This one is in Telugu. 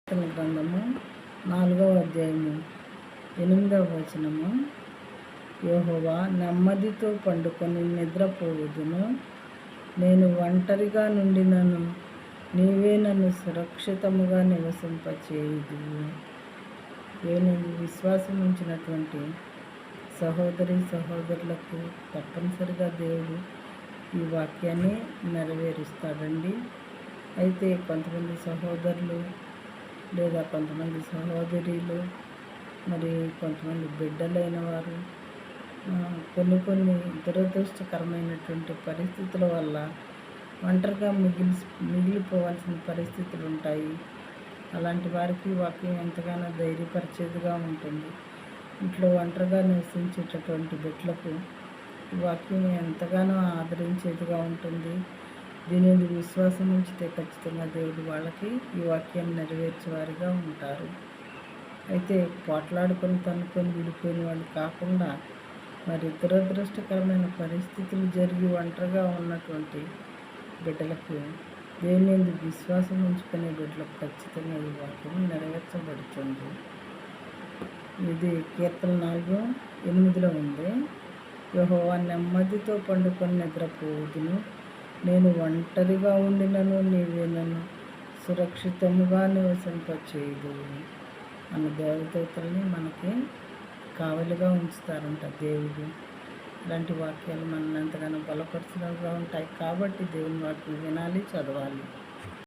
కీర్తన గ్రంథము 4వ అధ్యాయము 8వ వచనము. యెహోవా, నెమ్మదితో పండుకొని నిద్రపోవుదును. నేను ఒంటరిగా నుండినను నీవే నన్ను సురక్షితముగా నివసింపచేయుదువు. దేవుని విశ్వాసం ఉంచినటువంటి సహోదరులకు తప్పనిసరిగా దేవుడు ఈ వాక్యాన్ని నెరవేరుస్తాడండి. అయితే కొంతమంది సహోదరులు లేదా కొంతమంది సహోదరులు, మరి కొంతమంది బిడ్డలైన వారు కొన్ని దురదృష్టకరమైనటువంటి పరిస్థితుల వల్ల ఒంటరిగా మిగిలిపోవాల్సిన పరిస్థితులు ఉంటాయి. అలాంటి వారికి వాక్యం ఎంతగానో ధైర్యపరిచేదిగా ఉంటుంది. ఇంట్లో ఒంటరిగా నివసించేటటువంటి బిడ్డలకు ఈ వాక్యం ఎంతగానో ఆదరించేదిగా ఉంటుంది. దీని విశ్వాసం ఉంచితే ఖచ్చితంగా దేవుడు వాళ్ళకి ఈ వాక్యాన్ని నెరవేర్చేవారిగా ఉంటారు. అయితే పోట్లాడుకొని తన్నుకొని విడిపోయిన వాళ్ళు కాకుండా మరి దురదృష్టకరమైన పరిస్థితులు జరిగి ఒంటరిగా ఉన్నటువంటి బిడ్డలకు, దేవుని విశ్వాసం ఉంచుకునే బిడ్డలకు ఖచ్చితంగా ఈ వాక్యం నెరవేర్చబడుతుంది. ఇది కీర్తన 4:8 ఉంది. యెహోవా, నెమ్మదితో పండుకొని నిద్రపోవుదును. నేను ఒంటరిగా ఉండినను నీవే నన్ను సురక్షితముగా నివసింపచేయుదువు అన్న దేవదూతల్ని మనకి కావలిగా ఉంచుతారంట దేవుడు. ఇలాంటి వాక్యాలు మనల్ని ఎంతగానో బలపరిచినవిగా ఉంటాయి. కాబట్టి దేవుని వాక్యం వినాలి, చదవాలి.